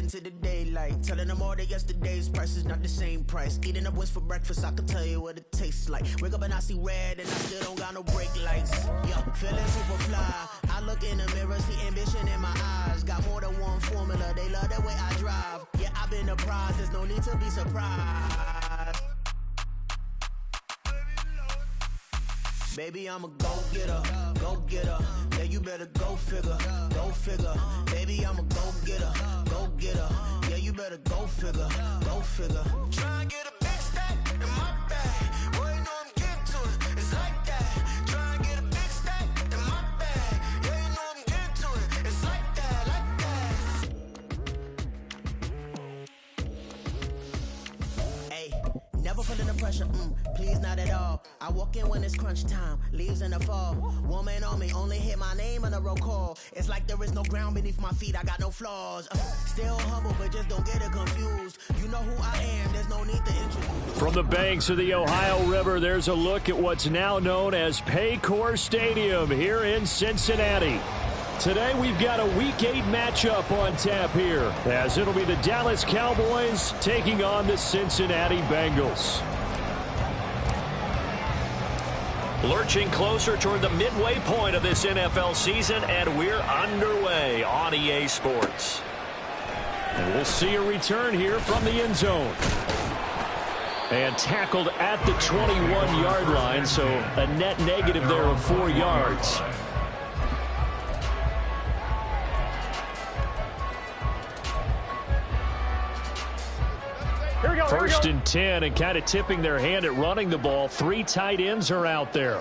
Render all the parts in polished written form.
into the daylight. Telling them all that yesterday's price is not the same price. Eating up what's for breakfast, I can tell you what it tastes like. Wake up and I see red and I still don't got no brake lights. Yeah, feeling super fly. I look in the mirror, see ambition in my eyes. Got more than one formula, they love the way I drive. Yeah, I've been a prize, there's no need to be surprised. Baby, I'm a go-getter, go-getter. Yeah, you better go figure, go figure. Baby, I'm a go-getter, go-getter. Yeah, you better go figure, go figure. Try and get a big stack in my bag. Boy, you know I'm getting to it, it's like that. Try and get a big stack in my bag. Yeah, you know I'm getting to it, it's like that, like that. Hey, never feeling the pressure, please not at all. I walk in when it's crunch time, leaves in the fall. Woman on me, only hit my name on a roll call. It's like there is no ground beneath my feet, I got no flaws. Still humble, but just don't get it confused. You know who I am, there's no need to introduce. From the banks of the Ohio River, there's a look at what's now known as Paycor Stadium here in Cincinnati. Today we've got a Week 8 matchup on tap here, as it'll be the Dallas Cowboys taking on the Cincinnati Bengals. Lurching closer toward the midway point of this NFL season, and we're underway on EA Sports. And we'll see a return here from the end zone. And tackled at the 21-yard line, so a net negative there of 4 yards. First and 10, and kind of tipping their hand at running the ball. 3 tight ends are out there.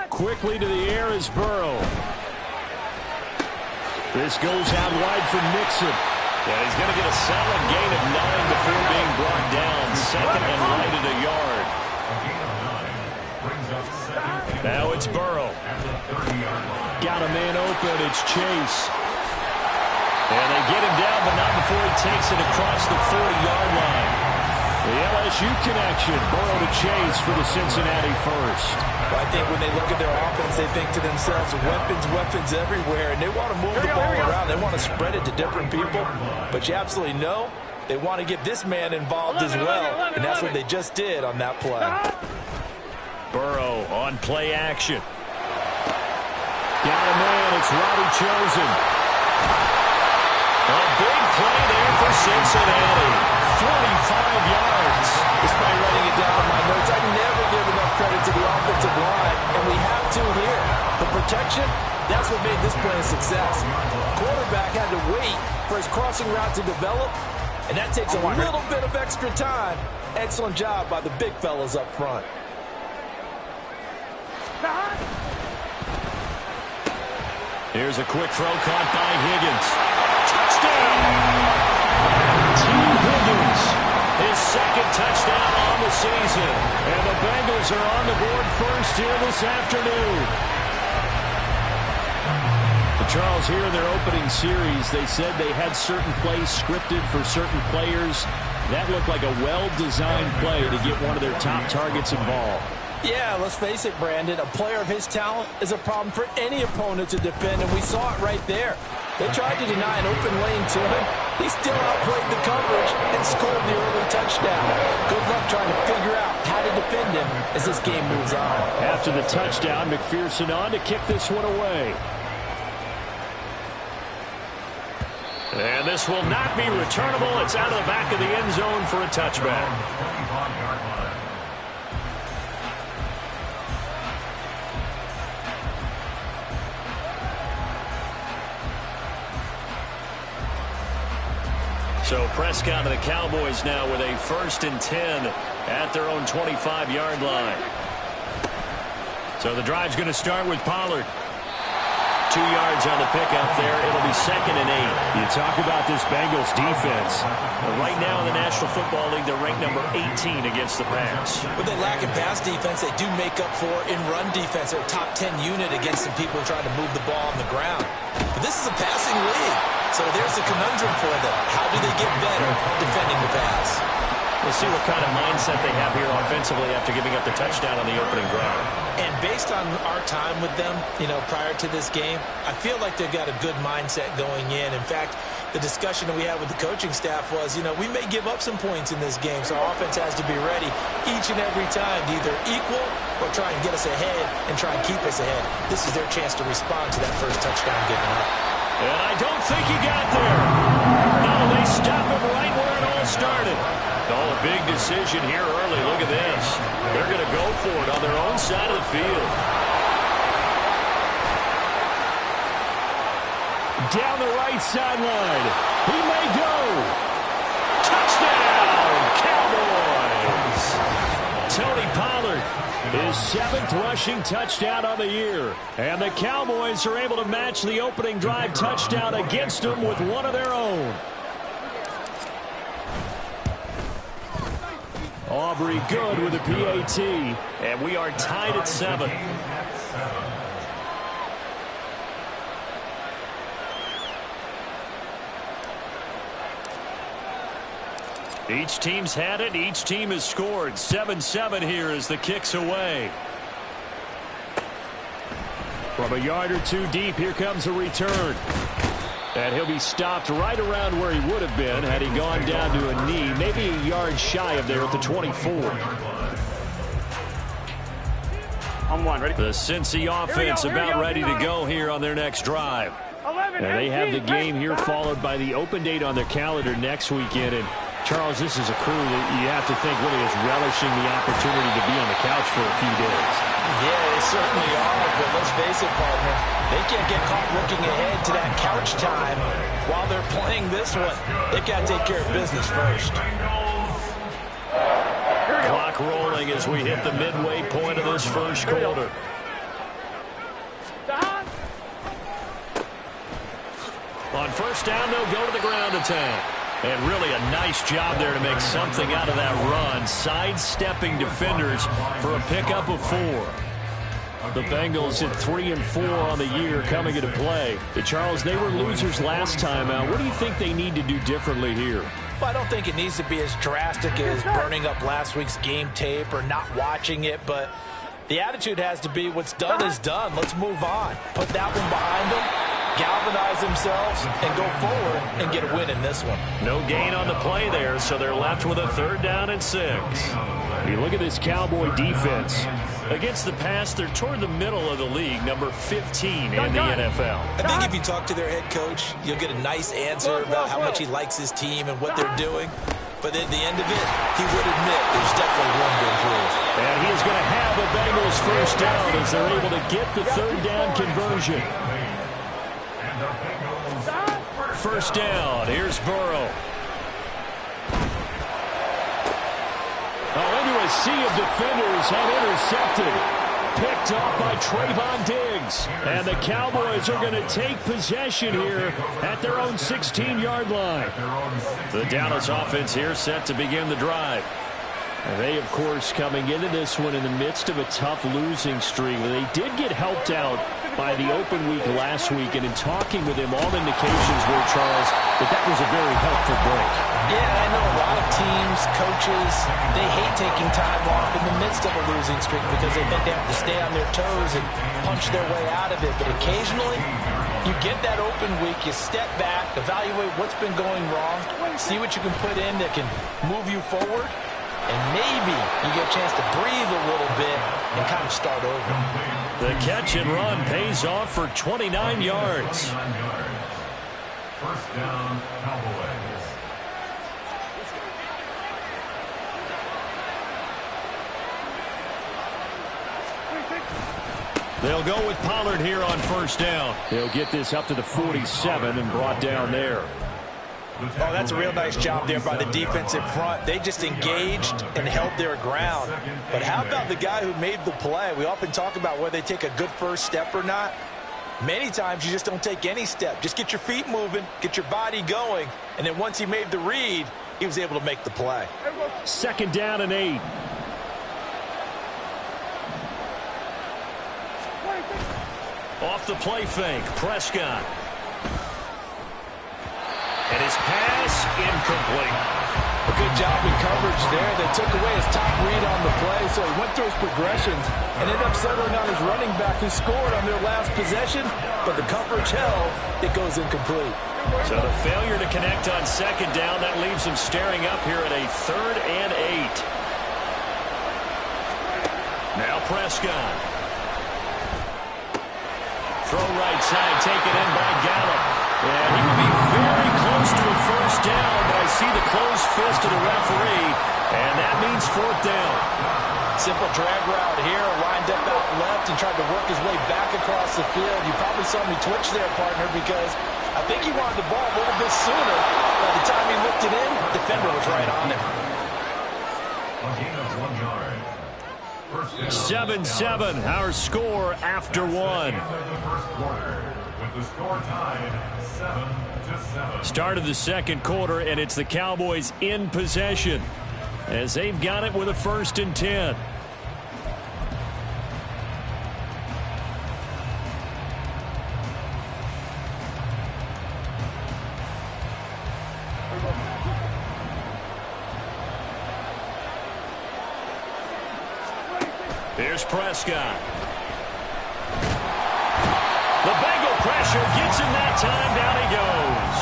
Quickly to the air is Burrow. This goes out wide for Mixon. Yeah, he's going to get a solid gain of 9 before being brought down. Second and right at a yard. Now it's Burrow. Got a man open. It's Chase. And they get him down, but not before he takes it across the 40-yard line. The LSU connection, Burrow to Chase for the Cincinnati first. Well, I think when they look at their offense, they think to themselves, weapons everywhere, and they want to move the ball around. They want to spread it to different people, but you absolutely know they want to get this man involved as well, and that's what they just did on that play. Burrow on play action. Got a man, it's Robbie Chosen. A big play there for Cincinnati. 45 yards. Despite writing it down in my notes, I never give enough credit to the offensive line, and we have to here. The protection, that's what made this play a success. Quarterback had to wait for his crossing route to develop, and that takes a little bit of extra time. Excellent job by the big fellas up front. Here's a quick throw caught by Higgins. Touchdown! T. Higgins, his second touchdown on the season. And the Bengals are on the board first here this afternoon. But Charles, here in their opening series, they said they had certain plays scripted for certain players. That looked like a well-designed play to get one of their top targets involved. Yeah, let's face it, Brandon. A player of his talent is a problem for any opponent to defend, and we saw it right there. They tried to deny an open lane to him. He still outplayed the coverage and scored the early touchdown. Good luck trying to figure out how to defend him as this game moves on. After the touchdown, McPherson on to kick this one away. And this will not be returnable. It's out of the back of the end zone for a touchback. So Prescott and the Cowboys now with a 1st and 10 at their own 25-yard line. So the drive's going to start with Pollard. 2 yards on the pickup there. It'll be 2nd and 8. You talk about this Bengals defense. Right now in the National Football League, they're ranked number 18 against the pass. But they lack in pass defense. They do make up for in run defense. They're a top 10 unit against some people trying to move the ball on the ground. But this is a passing league. So there's a conundrum for them. How do they get better defending the pass? We'll see what kind of mindset they have here offensively after giving up the touchdown on the opening drive. And based on our time with them, prior to this game, I feel like they've got a good mindset going in. In fact, the discussion that we had with the coaching staff was, you know, we may give up some points in this game, so our offense has to be ready each and every time to either equal or try and get us ahead and try and keep us ahead. This is their chance to respond to that first touchdown given up. And I don't think he got there. No, they stop him right where it all started. Oh, a big decision here early. Look at this. They're going to go for it on their own side of the field. Down the right sideline. He may go. Touchdown, Cowboys. Tony Pollard, his 7th rushing touchdown on the year. And the Cowboys are able to match the opening drive touchdown against them with one of their own. Aubrey good with a PAT. And we are tied at 7. Each team's had it. Each team has scored. 7-7 here as the kick's away. From a yard or two deep, here comes a return. And he'll be stopped right around where he would have been had he gone down to a knee, maybe a yard shy of there at the 24. On one, ready? The Cincy offense about ready to go here on their next drive. And they have the game here followed by the open date on their calendar next weekend. And Charles, this is a crew that you have to think really is relishing the opportunity to be on the couch for a few days. Yeah, they certainly are, but let's face it, partner. They can't get caught looking ahead to that couch time while they're playing this one. They've got to take care of business first. Clock rolling as we hit the midway point of this first quarter. On first down, they'll go to the ground attack. And really a nice job there to make something out of that run, sidestepping defenders for a pickup of 4. The Bengals at 3-4 on the year coming into play. Charles, they were losers last time out. What do you think they need to do differently here? Well, I don't think it needs to be as drastic as burning up last week's game tape or not watching it, but the attitude has to be what's done is done. Let's move on. Put that one behind them. Galvanize themselves and go forward and get a win in this one. No gain on the play there, so they're left with a 3rd down and 6. You look at this Cowboy defense. Against the pass, they're toward the middle of the league, number 15 in the NFL. I think if you talk to their head coach, you'll get a nice answer about how much he likes his team and what they're doing. But at the end of it, he would admit there's definitely room to improve. And he is going to have a Bengals first down as they're able to get the 3rd down conversion. First down, here's Burrow. Oh, into a sea of defenders and intercepted. Picked off by Trayvon Diggs. And the Cowboys are going to take possession here at their own 16-yard line. The Dallas offense here set to begin the drive. And they, of course, coming into this one in the midst of a tough losing streak. They did get helped out by the open week last week, and in talking with him, all indications were, Charles, that was a very helpful break. Yeah, I know a lot of teams, coaches, they hate taking time off in the midst of a losing streak because they think they have to stay on their toes and punch their way out of it. But occasionally, you get that open week, you step back, evaluate what's been going wrong, see what you can put in that can move you forward, and maybe you get a chance to breathe a little bit and kind of start over. The catch and run pays off for 29 yards. First down, Cowboys. They'll go with Pollard here on first down. He'll get this up to the 47 and brought down there. Oh, that's a real nice job there by the defensive front. They just engaged and held their ground. But how about the guy who made the play? We often talk about whether they take a good first step or not. Many times you just don't take any step. Just get your feet moving, get your body going, and then once he made the read, he was able to make the play. 2nd down and 8. Off the play fake, Prescott. And his pass this incomplete. A good job in coverage there. They took away his top read on the play, so he went through his progressions and ended up settling on his running back who scored on their last possession, but the coverage held. It goes incomplete. So the failure to connect on second down, that leaves him staring up here at a 3rd and 8. Now Prescott. Throw right side, taken in by Gallup. And he will be very close to a first down, but I see the closed fist of the referee, and that means 4th down. Simple drag route here, lined up out left and tried to work his way back across the field. You probably saw me twitch there, partner, because I think he wanted the ball a little bit sooner. By the time he looked it in, the defender was right on him. 7-7, our score after 1. Start of the second quarter, and it's the Cowboys in possession as they've got it with a 1st and 10. Here's Prescott. The Bengal pressure gets him that time. Down he goes.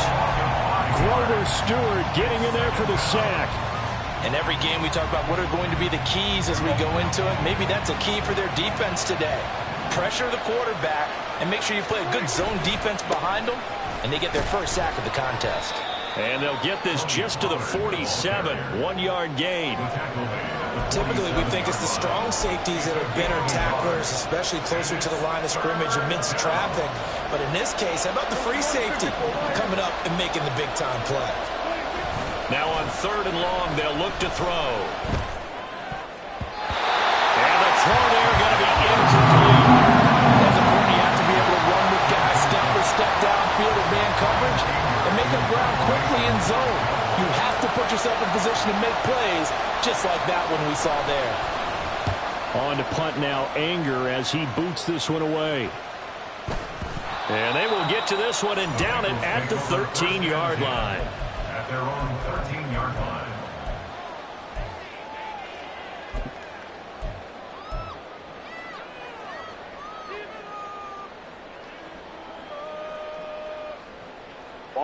Grover Stewart getting in there for the sack. In every game we talk about what are going to be the keys as we go into it. Maybe that's a key for their defense today. Pressure the quarterback and make sure you play a good zone defense behind them, and they get their first sack of the contest. And they'll get this just to the 47, 1-yard gain. Typically, we think it's the strong safeties that are better tacklers, especially closer to the line of scrimmage amidst traffic. But in this case, how about the free safety coming up and making the big-time play? Now on 3rd and long, they'll look to throw. And the throw there going to be incomplete. As a corner, you have to be able to run with guys step for step downfield or man coverage and make up ground quickly in zone. You have to put yourself in position to make plays, just like that one we saw there. On to punt now, Anger, as he boots this one away. And they will get to this one and down it at the 13-yard line. At their own 13-yard line.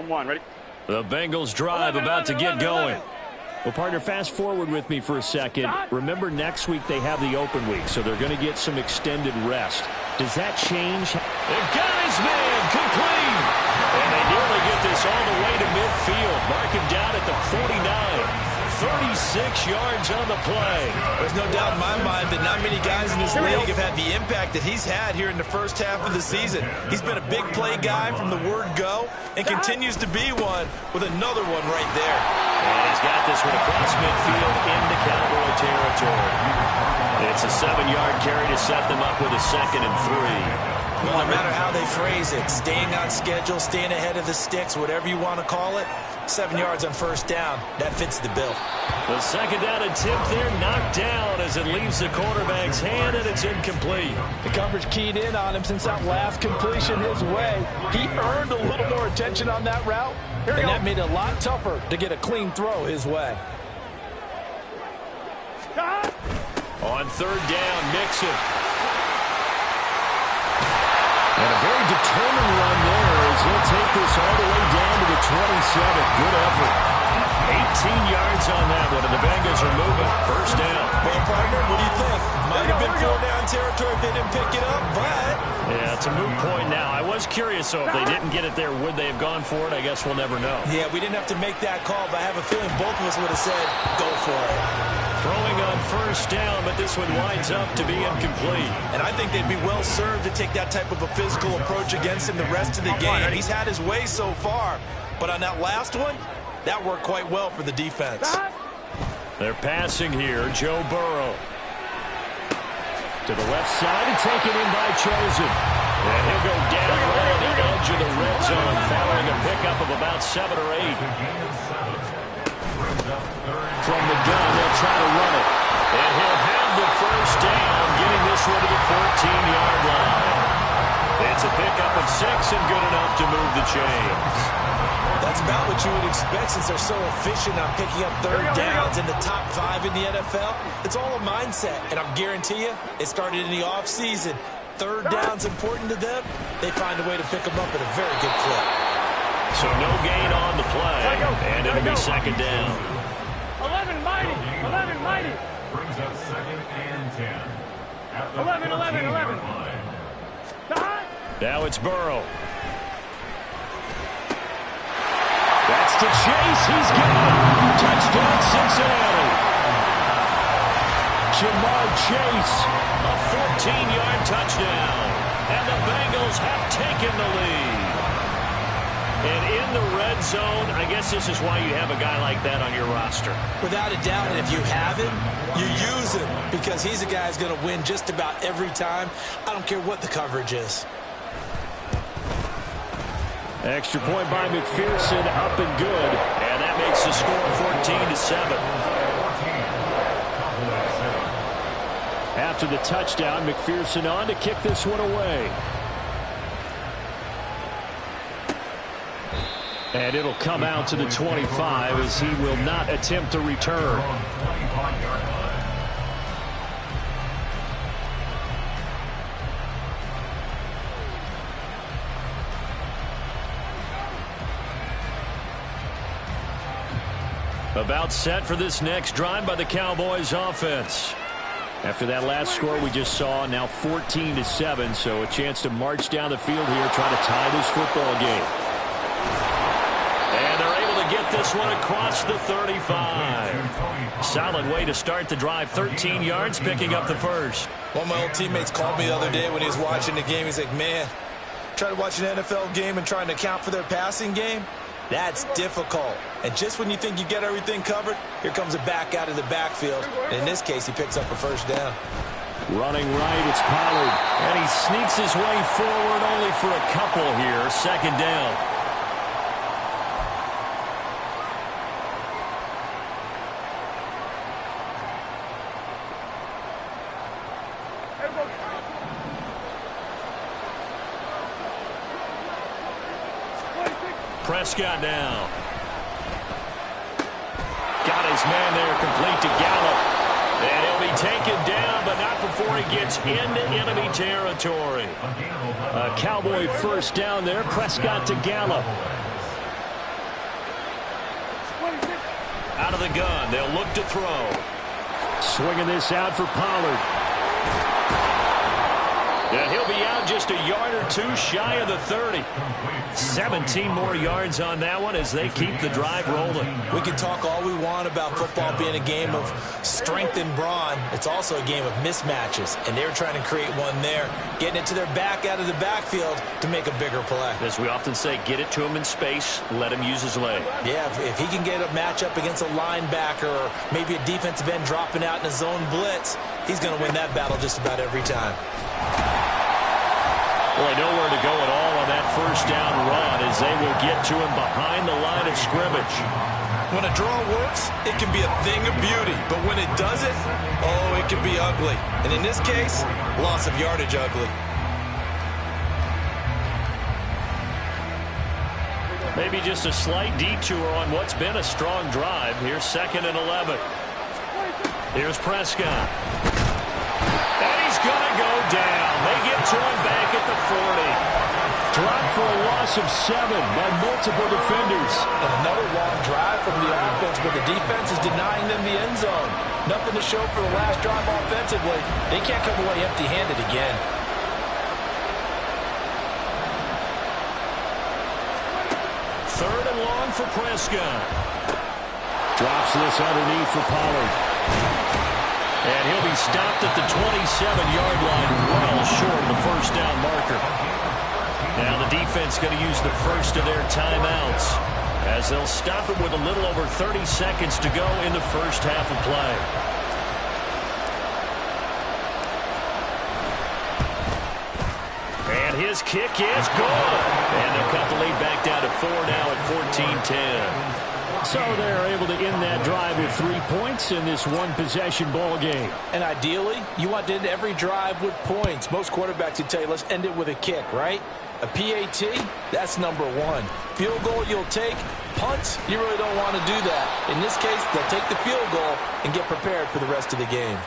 One, ready? The Bengals drive about to get going. Well, partner, fast forward with me for a second. Remember, next week they have the open week, so they're going to get some extended rest. Does that change? They got his man complete. And they nearly get this all the way to midfield. Mark him down at the 49. 36 yards on the play. There's no doubt in my mind that not many guys in this league have had the impact that he's had here in the first half of the season. He's been a big play guy from the word go and continues to be one with another one right there. And he's got this one across midfield into Cowboy territory. It's a 7-yard carry to set them up with a 2nd and 3. Well, no matter how they phrase it, staying on schedule, staying ahead of the sticks, whatever you want to call it, 7 yards on 1st down, that fits the bill. The 2nd down attempt there knocked down as it leaves the quarterback's hand, and it's incomplete. The coverage keyed in on him since that last completion his way. He earned a little more attention on that route, and that made it a lot tougher to get a clean throw his way. On 3rd down, Mixon. And a very determined run there as he'll take this all the way down to the 27. Good effort. 18 yards on that one, and the Bengals are moving. 1st down. Well, partner, what do you think? Might have been 4-down territory if they didn't pick it up, but... Yeah, it's a moot point now. I was curious, though, if they didn't get it there, would they have gone for it? I guess we'll never know. Yeah, we didn't have to make that call, but I have a feeling both of us would have said, go for it. Throwing on 1st down, but this one winds up to be incomplete. And I think they'd be well served to take that type of a physical approach against him the rest of the game. He's had his way so far, but on that last one, that worked quite well for the defense. They're passing here. Joe Burrow. To the left side and taken in by Chosen. And he'll go down right on the edge of the red zone following a pickup of about 7 or 8. From the gun, they'll try to run it. And he'll have the 1st down, getting this one to the 14-yard line. It's a pickup of 6 and good enough to move the chains. That That's about what you would expect since they're so efficient on picking up third downs in the top 5 in the NFL. It's all a mindset, and I guarantee you, it started in the offseason. Third down's important to them. They find a way to pick them up at a very good clip. So no gain on the play, and it'll be second down. 11 mighty. Brings up second and 10. At the 11. line. Now it's Burrow. That's to Chase. He's got it. Touchdown, Cincinnati. Jamar Chase, a 14-yard touchdown. And the Bengals have taken the lead. And in the red zone, I guess this is why you have a guy like that on your roster. Without a doubt, and if you have him, you use him because he's a guy who's going to win just about every time. I don't care what the coverage is. Extra point by McPherson, up and good. And that makes the score 14-7. After the touchdown, McPherson on to kick this one away. And it'll come out to the 25 as he will not attempt to return. About set for this next drive by the Cowboys offense. After that last score we just saw, now 14-7, so a chance to march down the field here, try to tie this football game. And they're able to get this one across the 35. Solid way to start the drive, 13 yards, picking up the first. One of my old teammates called me the other day when he was watching the game. He's like, man, trying to watch an NFL game and trying to account for their passing game? That's difficult. And just when you think you get everything covered, here comes a back out of the backfield. And in this case, he picks up a first down. Running right, it's Pollard. And he sneaks his way forward only for a couple here. Second down. Prescott now. Got his man there, complete to Gallup. And he'll be taken down, but not before he gets into enemy territory. A Cowboy first down there. Prescott to Gallup. Out of the gun. They'll look to throw. Swinging this out for Pollard. And he'll be out just a yard or two shy of the 30. 17 more yards on that one as they keep the drive rolling. We can talk all we want about football being a game of strength and brawn. It's also a game of mismatches, and they're trying to create one there, getting it to their back out of the backfield to make a bigger play. As we often say, get it to him in space, let him use his leg. Yeah, if he can get a matchup against a linebacker or maybe a defensive end dropping out in a zone blitz, he's going to win that battle just about every time. Boy, nowhere to go at all on that first down run as they will get to him behind the line of scrimmage. When a draw works, it can be a thing of beauty. But when it doesn't, oh, it can be ugly. And in this case, loss of yardage ugly. Maybe just a slight detour on what's been a strong drive. Here's 2nd and 11. Here's Prescott. And he's going to go down. They get to him back at the 40. Dropped for a loss of 7 by multiple defenders. And another long drive from the offense, but the defense is denying them the end zone. Nothing to show for the last drive offensively. They can't come away empty-handed again. Third and long for Prescott. Drops this underneath for Pollard. And he'll be stopped at the 27-yard line, well short of the first down marker. Now the defense going to use the first of their timeouts as they'll stop it with a little over 30 seconds to go in the first half of play. And his kick is good. And they'll cut the lead back down to 4 now at 14-10. So they're able to end that drive with 3 points in this one-possession ball game. And ideally, you want to end every drive with points. Most quarterbacks would tell you, let's end it with a kick, right? A PAT, that's number 1. Field goal you'll take, punts, you really don't want to do that. In this case, they'll take the field goal and get prepared for the rest of the game.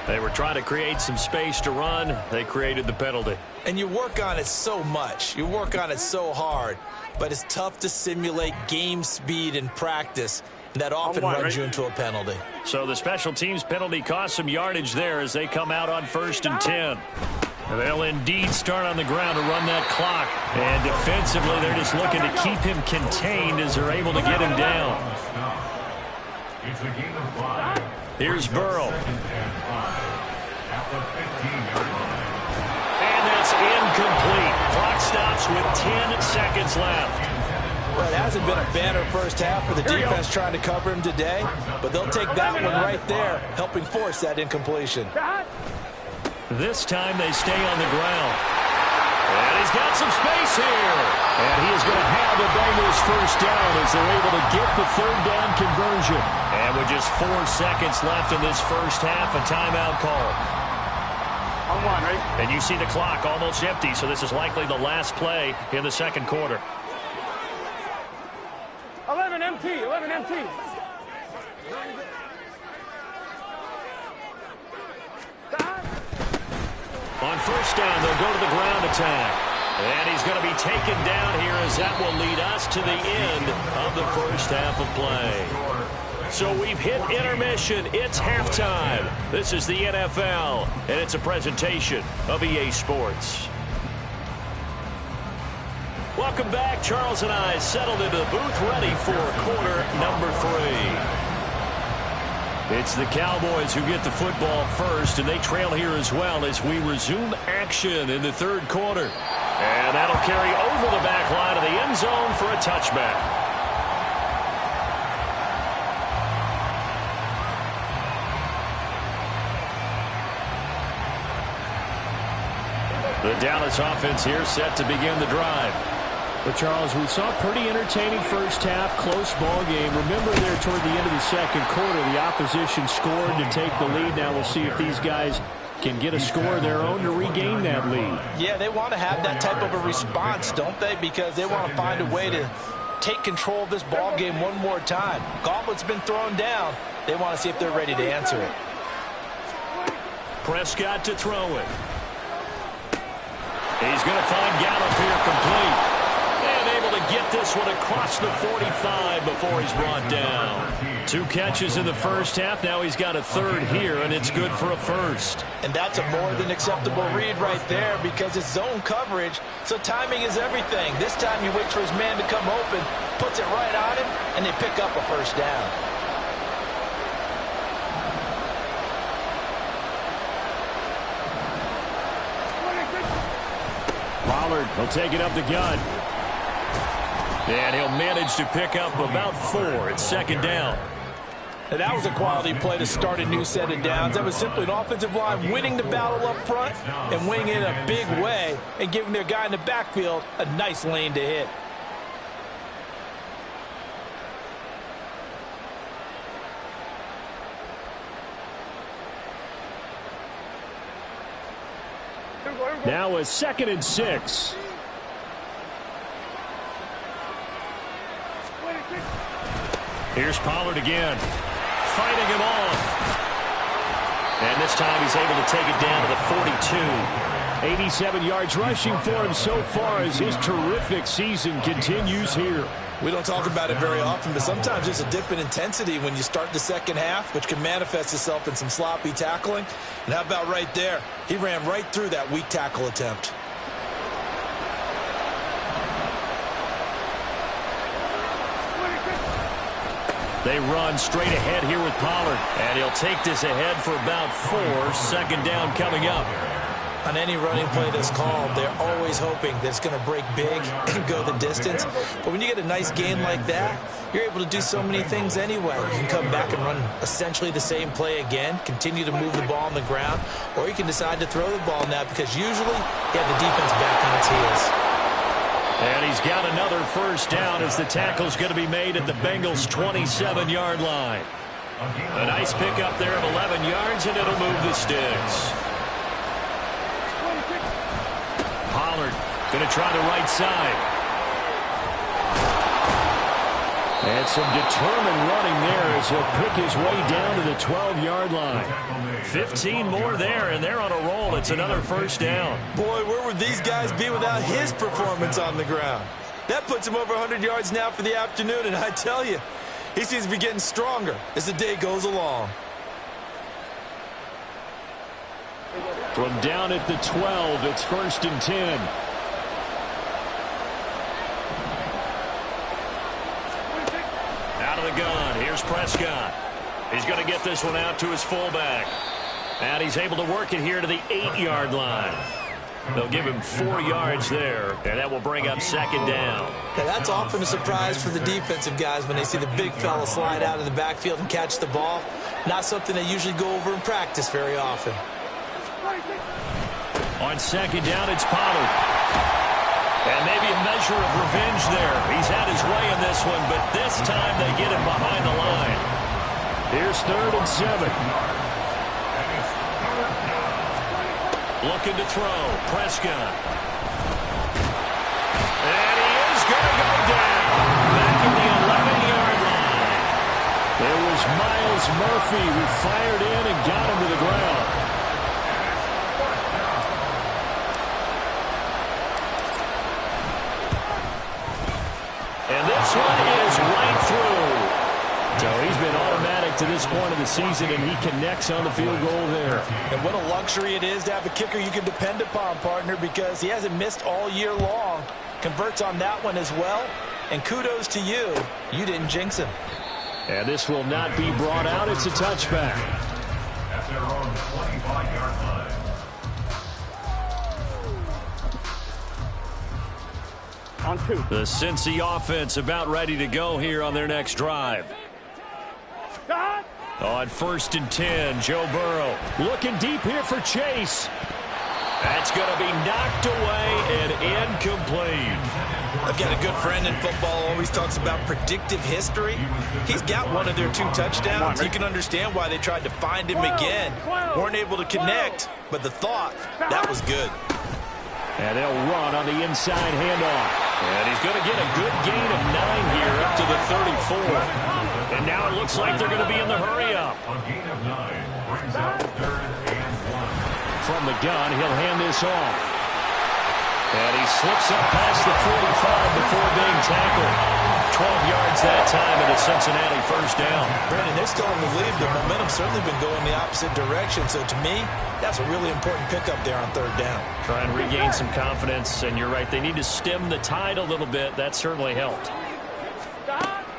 They were trying to create some space to run. They created the penalty. And you work on it so much. You work on it so hard. But it's tough to simulate game speed in practice. And that often runs you into a penalty. So the special teams penalty cost some yardage there as they come out on 1st and 10. They'll indeed start on the ground to run that clock. And defensively, they're just looking to keep him contained as they're able to get him down. It's a gain of 5. Here's Burrow. And that's incomplete. Clock stops with 10 seconds left. Well, it hasn't been a banner first half for the defense trying to cover him today, but they'll take that one right there, helping force that incompletion. This time they stay on the ground. And he's got some space here. And he is going to have the Bengals first down as they're able to get the 3rd down conversion. And with just 4 seconds left in this first half, a timeout call. On one, right? And you see the clock almost empty, so this is likely the last play in the second quarter. 11 MT, 11 MT. On first down, they'll go to the ground attack. And he's going to be taken down here as that will lead us to the end of the first half of play. So we've hit intermission. It's halftime. This is the NFL, and it's a presentation of EA Sports. Welcome back. Charles and I settled into the booth ready for quarter number 3. It's the Cowboys who get the football first, and they trail here as well as we resume action in the 3rd quarter. And that'll carry over the back line of the end zone for a touchback. The Dallas offense here set to begin the drive. But, Charles, we saw a pretty entertaining first half, close ball game. Remember there toward the end of the second quarter, the opposition scored to take the lead. Now we'll see if these guys can get a score of their own to regain that lead. Yeah, they want to have that type of a response, don't they? Because they want to find a way to take control of this ball game one more time. Gauntlet's been thrown down. They want to see if they're ready to answer it. Prescott to throw it. He's going to find Gallup here complete. And able to get this one across the 45 before he's brought down. 2 catches in the first half. Now he's got a 3rd here, and it's good for a first. And that's a more than acceptable read right there because it's zone coverage, so timing is everything. This time you wait for his man to come open, puts it right on him, and they pick up a first down. Pollard will take it up the gun. And he'll manage to pick up about 4. It's 2nd down. And that was a quality play to start a new set of downs. That was simply an offensive line winning the battle up front and winning it in a big way and giving their guy in the backfield a nice lane to hit. Now a 2nd and 6. Here's Pollard again, fighting him off. And this time he's able to take it down to the 42. 87 yards rushing for him so far as his terrific season continues here. We don't talk about it very often, but sometimes there's a dip in intensity when you start the second half, which can manifest itself in some sloppy tackling. And how about right there? He ran right through that weak tackle attempt. They run straight ahead here with Pollard. And he'll take this ahead for about 4. 2nd down coming up. On any running play that's called, they're always hoping that it's going to break big and go the distance. But when you get a nice gain like that, you're able to do so many things anyway. You can come back and run essentially the same play again, continue to move the ball on the ground, or you can decide to throw the ball now because usually you have the defense back on its heels. And he's got another first down as the tackle's going to be made at the Bengals' 27-yard line. A nice pickup there of 11 yards, and it'll move the sticks. Pollard going to try the right side. And some determined running there as he'll pick his way down to the 12-yard line. 15 more there, and they're on a roll. It's another first down. Boy, where would these guys be without his performance on the ground? That puts him over 100 yards now for the afternoon, and I tell you, he seems to be getting stronger as the day goes along. From down at the 12, it's 1st and 10. Out of the gun, here's Prescott. He's going to get this one out to his fullback. And he's able to work it here to the 8-yard line. They'll give him 4 yards there, and that will bring up 2nd down. Now, that's often a surprise for the defensive guys when they see the big fella slide out of the backfield and catch the ball. Not something they usually go over in practice very often. On 2nd down, it's Pollard. And maybe a measure of revenge there. He's had his way in this one, but this time they get him behind the line. Here's 3rd and 7. Looking to throw. Prescott. And he is going to go down. Back at the 11-yard line. There was Myles Murphy who fired in and got him to the ground. And this one is right through. So he's been automatic to this point of the season, and he connects on the field goal there. And what a luxury it is to have a kicker you can depend upon, partner, because he hasn't missed all year long. Converts on that one as well. And kudos to you. You didn't jinx him. And this will not be brought out. It's a touchback. At their own 25-yard line. On 2. The Cincy offense about ready to go here on their next drive. On 1st and 10, Joe Burrow. Looking deep here for Chase. That's going to be knocked away and incomplete. I've got a good friend in football, always talks about predictive history. He's got one of their 2 touchdowns. You can understand why they tried to find him again. Weren't able to connect, but the thought, that was good. And they'll run on the inside handoff. And he's going to get a good gain of 9 here up to the 34. And now it looks like they're going to be in the hurry-up. A gain of 9 brings up 3rd and 1. From the gun, he'll hand this off. And he slips up past the 45 before being tackled. 12 yards that time at a Cincinnati 1st down. Brandon, they're still in the lead. The momentum's certainly been going the opposite direction. So to me, that's a really important pickup there on 3rd down. Try and regain some confidence. And you're right, they need to stem the tide a little bit. That certainly helped.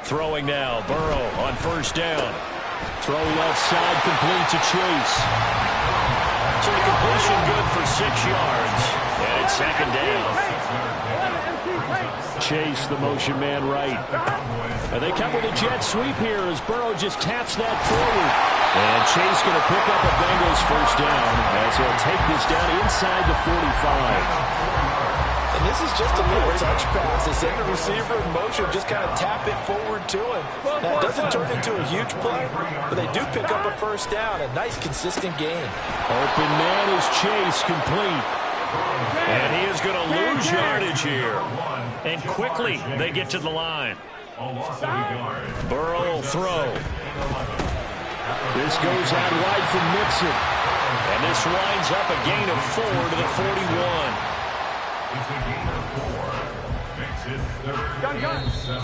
Throwing now, Burrow on 1st down. Throw left side, complete to Chase. So the completion good for 6 yards. And it's 2nd down. Chase, the motion man right. And they come with a jet sweep here as Burrow just taps that forward. And Chase going to pick up a Bengals 1st down as he'll take this down inside the 45. And this is just a little touch pass. They send the receiver in motion, just kind of tap it forward to him. Now, it doesn't turn into a huge play, but they do pick up a 1st down. A nice, consistent gain. Open man is Chase, complete. And he is going to lose yardage here. And quickly, they get to the line. Burrow will throw. This goes out wide from Mixon. And this winds up a gain of 4 to the 41. It's a gain of 4. Makes it 3rd and 7.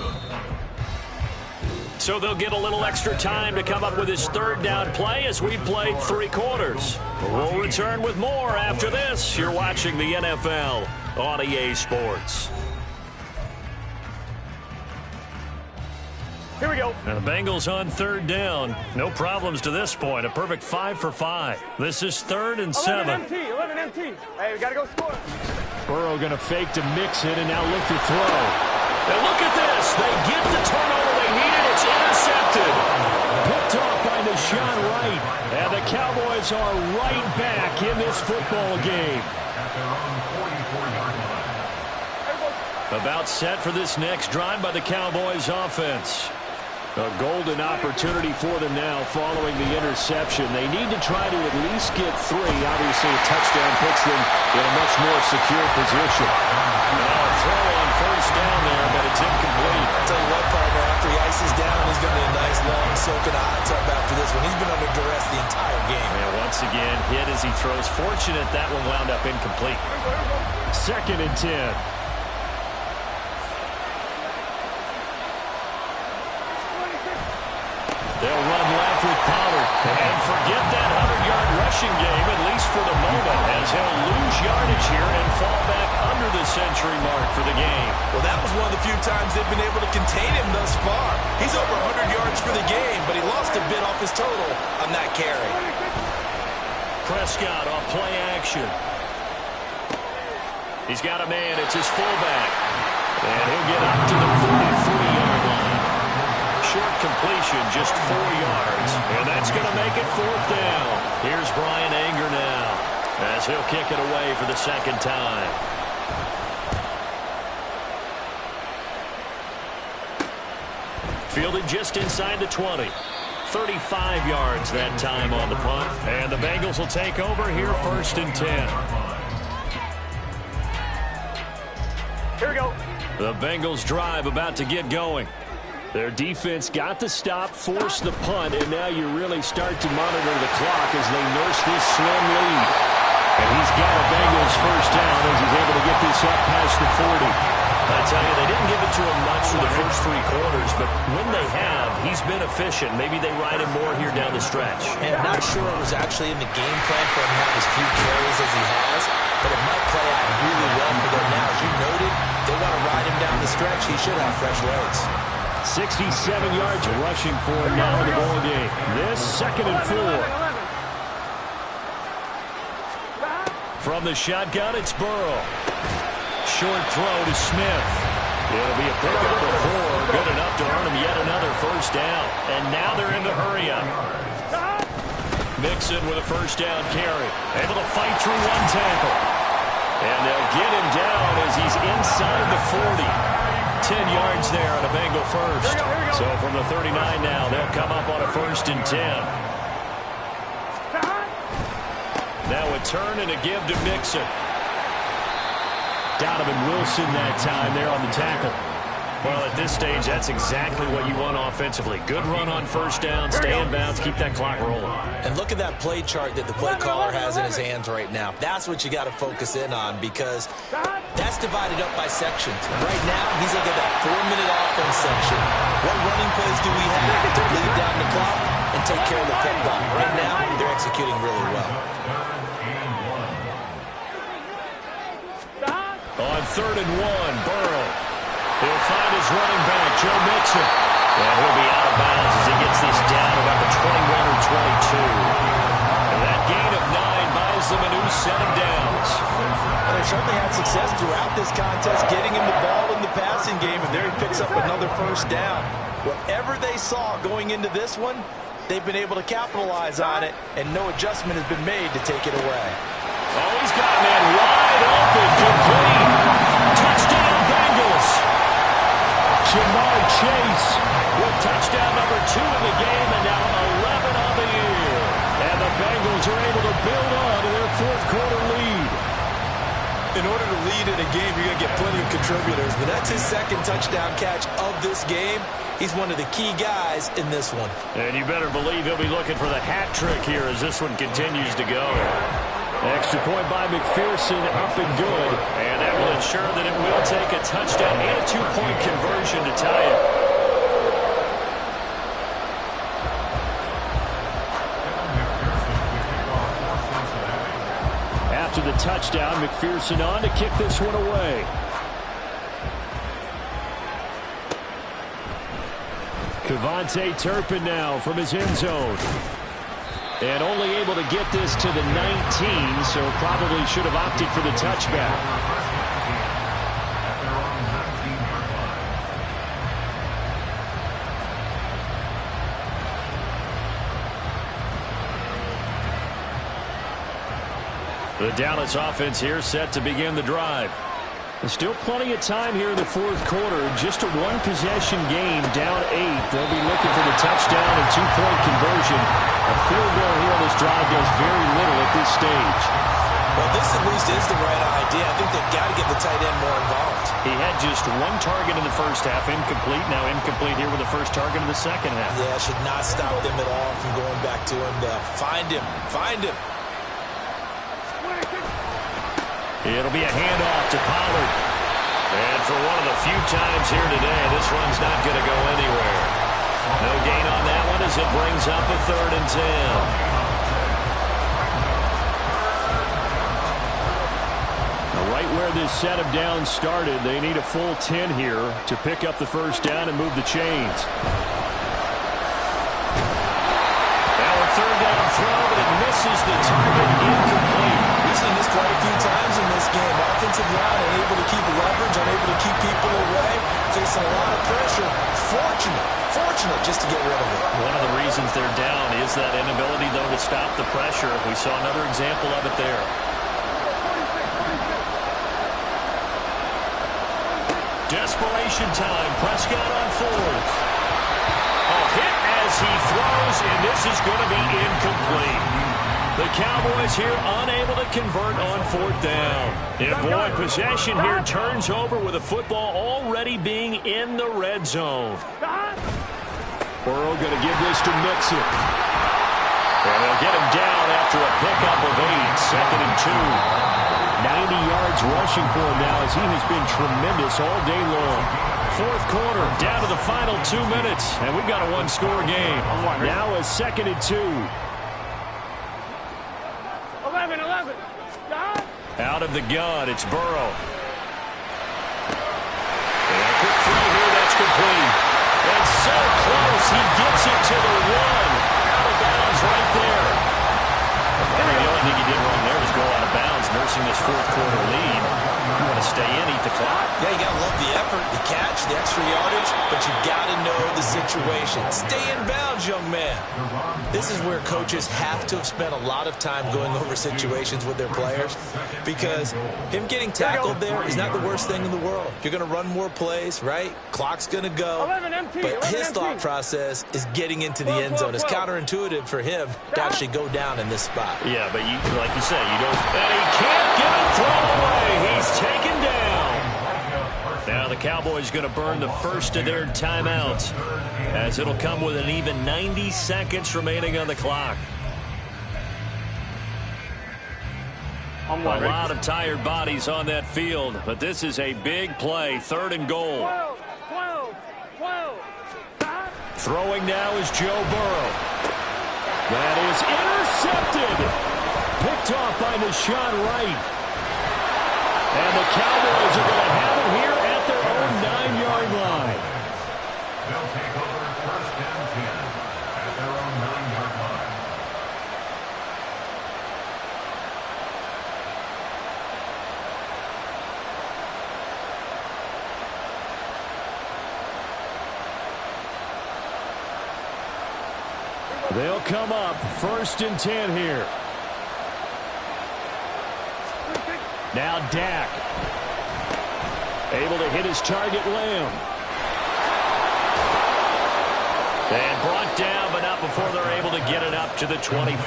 So they'll get a little extra time to come up with his 3rd down play as we've played 3 quarters. We'll return with more after this. You're watching the NFL on EA Sports. Here we go. And the Bengals on 3rd down. No problems to this point. A perfect 5 for 5. This is 3rd and 7. 11 MT. Hey, we got to go score. Burrow going to fake to Mixon and now look to throw. And look at this. They get the turnover they needed. It's intercepted. Picked off by Deshaun Wright. And the Cowboys are right back in this football game. At their own 44-yard line. About set for this next drive by the Cowboys offense. A golden opportunity for them now following the interception. They need to try to at least get 3. Obviously, a touchdown puts them in a much more secure position. Now a throw on 1st down there, but it's incomplete. I'll tell you what, partner, after he ices down. He's going to be a nice long soak in a hot tub after this one. He's been under duress the entire game. And once again, hit as he throws. Fortunate that one wound up incomplete. 2nd and 10. They'll run left with Pollard. And forget that 100-yard rushing game, at least for the moment, as he'll lose yardage here and fall back under the century mark for the game. Well, that was one of the few times they've been able to contain him thus far. He's over 100 yards for the game, but he lost a bit off his total on that carry. Prescott off play action. He's got a man. It's his fullback. And he'll get up to the 43-yard line. Short completion, just 4 yards. And that's going to make it 4th down. Here's Brian Anger now, as he'll kick it away for the 2nd time. Fielded just inside the 20. 35 yards that time on the punt. And the Bengals will take over here, 1st and 10. Here we go. The Bengals drive about to get going. Their defense got the stop, forced the punt, and now you really start to monitor the clock as they nurse this slim lead. And he's got a Bengals 1st down as he's able to get this up past the 40. I tell you, they didn't give it to him much for the first 3 quarters, but when they have, he's been efficient. Maybe they ride him more here down the stretch. And not sure it was actually in the game plan for him to have as few carries as he has, but it might play out really well for them now. As you noted, they want to ride him down the stretch. He should have fresh legs. 67 yards rushing for him now in the ball game. This 2nd and 4. From the shotgun, it's Burrow. Short throw to Smith. It'll be a pickup of 4. Good enough to earn him yet another 1st down. And now they're in the hurry up. Mixon with a 1st down carry. Able to fight through 1 tackle. And they'll get him down as he's inside the 40. 10 yards there on a Bengal 1st. So from the 39 now, they'll come up on a 1st and 10. Now a turn and a give to Mixon. Donovan Wilson that time there on the tackle. Well, at this stage, that's exactly what you want offensively. Good run on 1st down, stay in bounds, keep that clock rolling. And look at that play chart that the play caller has in his hands right now. That's what you got to focus in on, because that's divided up by sections. Right now, he's looking at that 4-minute offense section. What running plays do we have to bleed down the clock and take care of the football? Right now, they're executing really well. On 3rd and 1, Burrow. He'll find his running back, Joe Mixon. And he'll be out of bounds as he gets this down about the 21 or 22. And that gain of 9 buys them a new set of downs. And they certainly had success throughout this contest, getting him the ball in the passing game, and there he picks up another 1st down. Whatever they saw going into this one, they've been able to capitalize on it, and no adjustment has been made to take it away. Oh, he's got a man wide open, complete. Touchdown, Bengals. Jamar Chase with touchdown number 2 in the game, and now 11 on the year. And the Bengals are able to build on to their 4th quarter lead. In order to lead in a game, you're going to get plenty of contributors, but that's his 2nd touchdown catch of this game. He's one of the key guys in this one. And you better believe he'll be looking for the hat trick here as this one continues to go. Extra point by McPherson, up and good. And that will ensure that it will take a touchdown and a 2-point conversion to tie it. After the touchdown, McPherson on to kick this one away. Kevontae Turpin now from his end zone. And only able to get this to the 19, so probably should have opted for the touchback. The Dallas offense here set to begin the drive. There's still plenty of time here in the 4th quarter. Just a 1-possession game, down 8. They'll be looking for the touchdown and 2-point conversion. A field goal here on this drive does very little at this stage. Well, this at least is the right idea. I think they've got to get the tight end more involved. He had just one target in the first half, incomplete. Now incomplete here with the first target in the second half. Yeah, should not stop them at all from going back to him to find him. Find him. It'll be a handoff to Pollard. And for one of the few times here today, this run's not going to go anywhere. No gain on that one as it brings up a 3rd and 10. Right where this set of downs started, they need a full 10 here to pick up the first down and move the chains. Now a 3rd down throw, but it misses the target, incomplete. We've seen this quite a few times in this game. Offensive line unable to keep leverage, unable to keep people away, facing a lot of pressure. Fortunate just to get rid of it. One of the reasons they're down is that inability, though, to stop the pressure. We saw another example of it there. Desperation time. Prescott on 4th. A hit as he throws, and this is going to be incomplete. The Cowboys here unable to convert on 4th down. And boy, possession here turns over with the football already being in the red zone. Burrow going to give this to Mixon. And they'll get him down after a pickup of 8. 2nd and 2. 90 yards rushing for him now as he has been tremendous all day long. 4th quarter, down to the final 2 minutes, and we've got a 1-score game. Now a 2nd and 2. 11. Out of the gun, it's Burrow. And a quick throw here, that's complete. And so close, he gets it to the 1. Out of bounds right there. The only thing he did wrong there was go out of bounds, nursing this 4th quarter lead. You want to stay in, eat the clock. Yeah, you got to love the effort, the catch, the extra yardage, but you got to know the situation. Stay in bounds, young man. This is where coaches have to have spent a lot of time going over situations with their players, because him getting tackled there is not the worst thing in the world. You're going to run more plays, right? Clock's going to go. But his thought process is getting into the end zone. It's counterintuitive for him to actually go down in this spot. Yeah, but like you said, you don't. And he can't get a throw away. He's taken down. Now the Cowboys going to burn the first of their timeouts, as it'll come with an even 90 seconds remaining on the clock. A lot of tired bodies on that field, but this is a big play. 3rd and goal. 12. Throwing now is Joe Burrow. That is intercepted. Picked off by Deshaun Wright. And the Cowboys are going to have it here at their own 9-yard line. They'll take over 1st and 10 at their own 9-yard line. They'll come up 1st and 10 here. Now Dak. Able to hit his target, Lamb. And brought down, but not before they're able to get it up to the 25.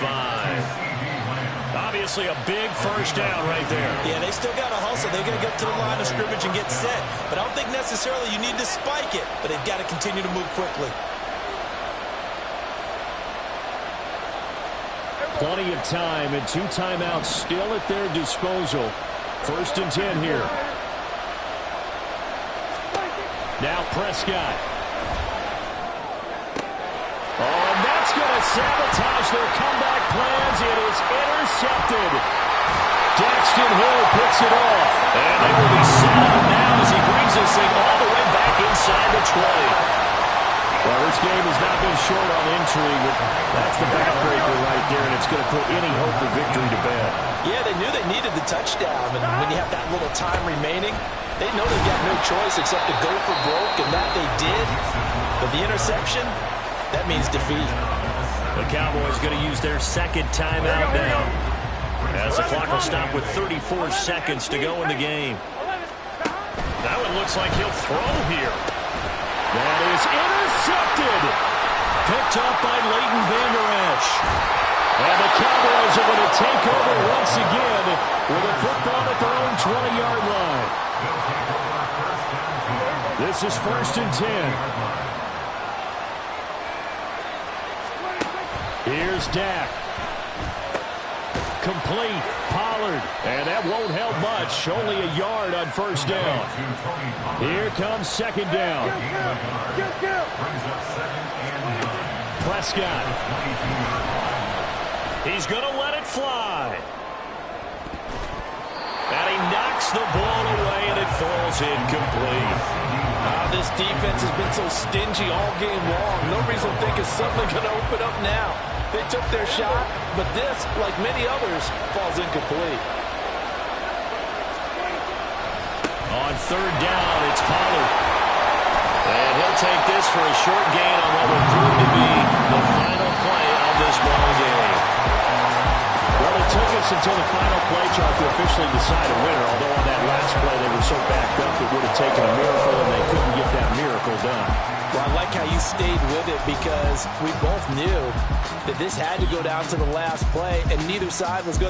Obviously a big first down right there. Yeah, they still got to hustle. They're going to get to the line of scrimmage and get set. But I don't think necessarily you need to spike it, but they've got to continue to move quickly. Plenty of time and 2 timeouts still at their disposal. 1st and 10 here. Now Prescott. Oh, and that's going to sabotage their comeback plans. It is intercepted. Daxton Hill picks it off. And they will be set up now as he brings this thing all the way back inside the 20. Well, this game has not been short on intrigue, but that's the backbreaker right there, and it's going to put any hope of victory to bed. Yeah, they knew they needed the touchdown, and when you have that little time remaining, they know they've got no choice except to go for broke, and that they did. But the interception, that means defeat. The Cowboys going to use their 2nd timeout now, as the clock will stop with 34 seconds to go in the game. That one looks like he'll throw here. That is intercepted. Picked up by Leighton Vander Esch. And the Cowboys are going to take over once again with a football at their own 20-yard line. This is 1st and 10. Here's Dak. Complete. Pollard. And that won't help much. Only a yard on 1st down. Here comes 2nd down. Prescott. He's going to let it fly. And he knocks the ball away, and it falls incomplete. This defense has been so stingy all game long. No reason to think it's suddenly going to open up now. They took their shot, but this, like many others, falls incomplete. On 3rd down, it's Pollard. And he'll take this for a short gain on what will prove to be the final play of this ball game. Well, it took us until the final play chart to officially decide a winner, although on that last play they were so backed up it would have taken a miracle, and they couldn't get that miracle done. Well, I like how you stayed with it because we both knew that this had to go down to the last play, and neither side was going to